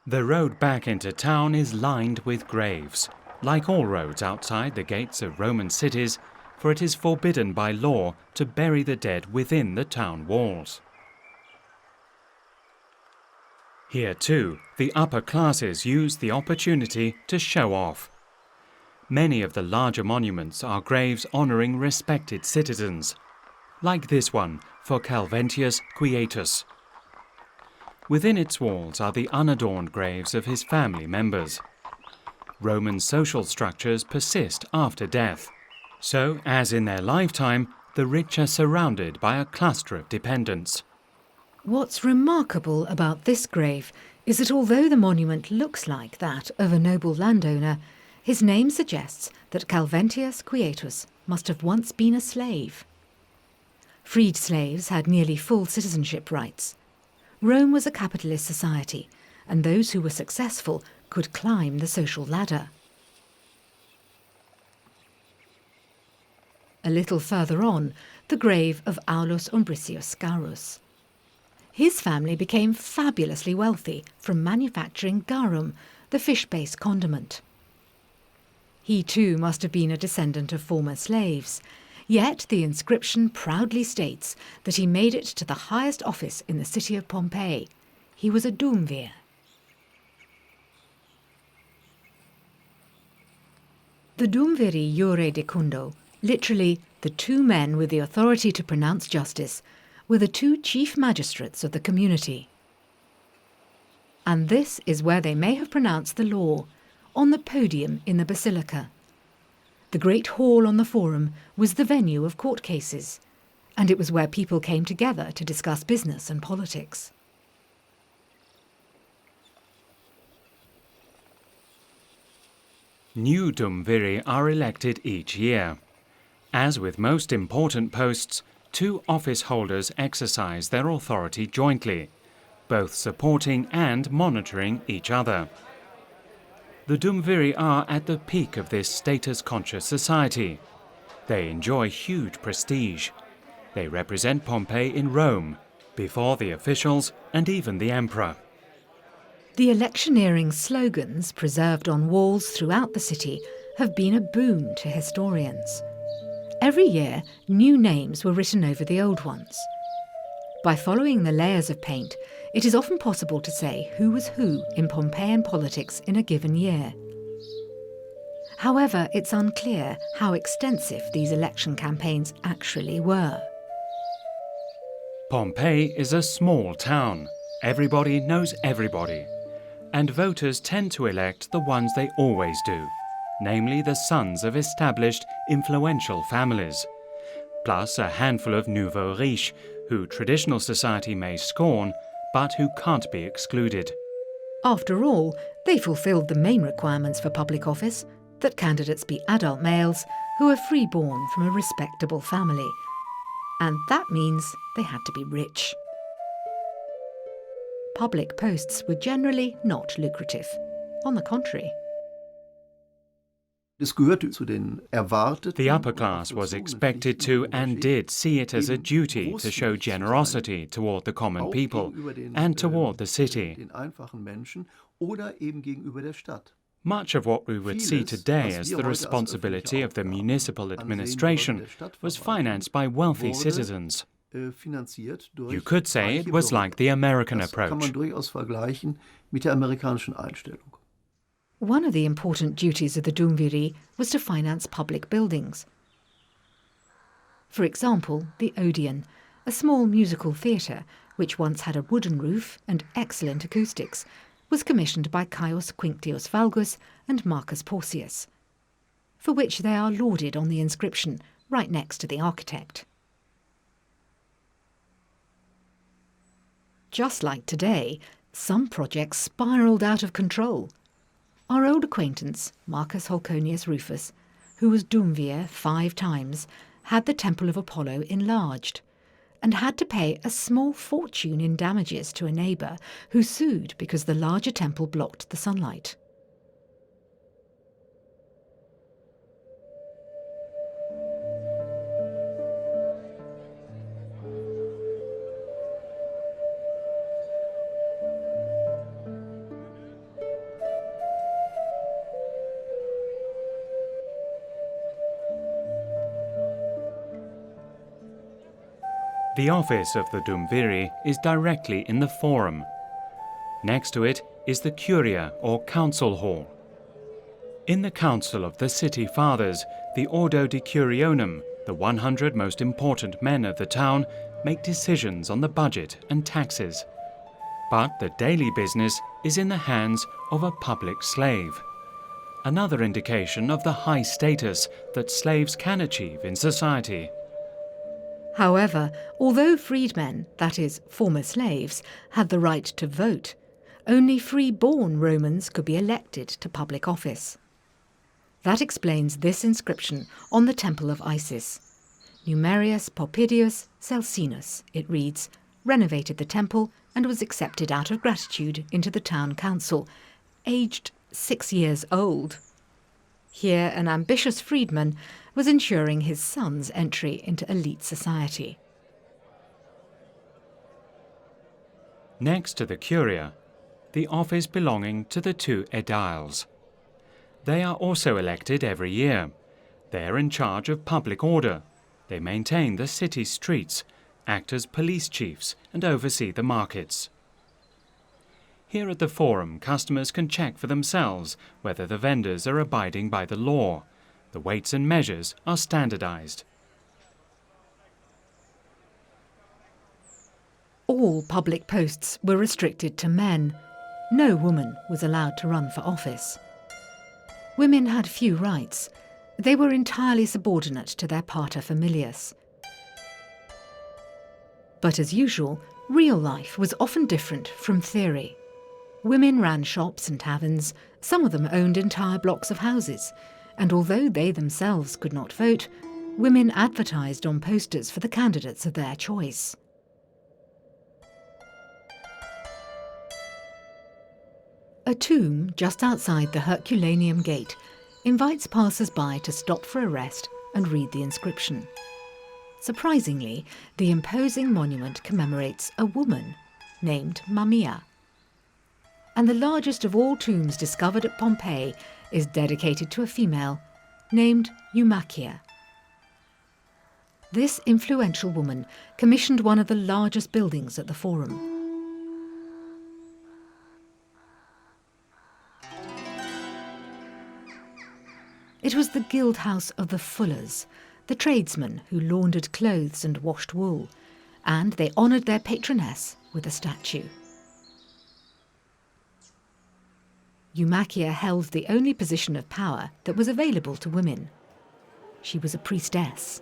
The road back into town is lined with graves, like all roads outside the gates of Roman cities, for it is forbidden by law to bury the dead within the town walls. Here too, the upper classes use the opportunity to show off. Many of the larger monuments are graves honouring respected citizens, like this one for Calventius Quietus. Within its walls are the unadorned graves of his family members. Roman social structures persist after death, so, as in their lifetime, the rich are surrounded by a cluster of dependents. What's remarkable about this grave is that although the monument looks like that of a noble landowner, his name suggests that Calventius Quietus must have once been a slave. Freed slaves had nearly full citizenship rights. Rome was a capitalist society, and those who were successful could climb the social ladder. A little further on, the grave of Aulus Umbricius Scaurus. His family became fabulously wealthy from manufacturing garum, the fish-based condiment. He too must have been a descendant of former slaves, yet the inscription proudly states that he made it to the highest office in the city of Pompeii. He was a Duumvir. The Duumviri Jure Decundo, literally the two men with the authority to pronounce justice, were the two chief magistrates of the community. And this is where they may have pronounced the law, on the podium in the basilica. The great hall on the forum was the venue of court cases, and it was where people came together to discuss business and politics. New Duumviri are elected each year. As with most important posts, two office holders exercise their authority jointly, both supporting and monitoring each other. The Duumviri are at the peak of this status-conscious society. They enjoy huge prestige. They represent Pompeii in Rome, before the officials and even the emperor. The electioneering slogans preserved on walls throughout the city have been a boon to historians. Every year, new names were written over the old ones. By following the layers of paint, it is often possible to say who was who in Pompeian politics in a given year. However, it's unclear how extensive these election campaigns actually were. Pompeii is a small town. Everybody knows everybody. And voters tend to elect the ones they always do, namely the sons of established, influential families, plus a handful of nouveaux riches, who traditional society may scorn, but who can't be excluded. After all, they fulfilled the main requirements for public office, that candidates be adult males who are free-born from a respectable family. And that means they had to be rich. Public posts were generally not lucrative. On the contrary. The upper class was expected to and did see it as a duty to show generosity toward the common people and toward the city. Much of what we would see today as the responsibility of the municipal administration was financed by wealthy citizens. You could say it was like the American approach. One of the important duties of the Duumviri was to finance public buildings. For example, the Odeon, a small musical theatre which once had a wooden roof and excellent acoustics, was commissioned by Caius Quinctius Valgus and Marcus Porcius, for which they are lauded on the inscription right next to the architect. Just like today, some projects spiralled out of control. Our old acquaintance, Marcus Holconius Rufus, who was Duumvir 5 times, had the Temple of Apollo enlarged and had to pay a small fortune in damages to a neighbour who sued because the larger temple blocked the sunlight. The office of the Dumviri is directly in the Forum. Next to it is the Curia or Council Hall. In the Council of the City Fathers, the Ordo Decurionum, the 100 most important men of the town, make decisions on the budget and taxes. But the daily business is in the hands of a public slave. Another indication of the high status that slaves can achieve in society. However, although freedmen, that is, former slaves, had the right to vote, only free-born Romans could be elected to public office. That explains this inscription on the Temple of Isis. Numerius Popidius Celsinus, it reads, renovated the temple and was accepted out of gratitude into the town council, aged 6 years old. Here an ambitious freedman was ensuring his son's entry into elite society. Next to the Curia, the office belonging to the 2 aediles. They are also elected every year. They are in charge of public order. They maintain the city streets, act as police chiefs, and oversee the markets. Here at the Forum, customers can check for themselves whether the vendors are abiding by the law. The weights and measures are standardized. All public posts were restricted to men. No woman was allowed to run for office. Women had few rights. They were entirely subordinate to their paterfamilias. But as usual, real life was often different from theory. Women ran shops and taverns, some of them owned entire blocks of houses, and although they themselves could not vote, women advertised on posters for the candidates of their choice. A tomb just outside the Herculaneum Gate invites passers-by to stop for a rest and read the inscription. Surprisingly, the imposing monument commemorates a woman named Mamaea. And the largest of all tombs discovered at Pompeii is dedicated to a female named Eumacia. This influential woman commissioned one of the largest buildings at the Forum. It was the guild house of the fullers, the tradesmen who laundered clothes and washed wool, and they honoured their patroness with a statue. Eumacia held the only position of power that was available to women. She was a priestess.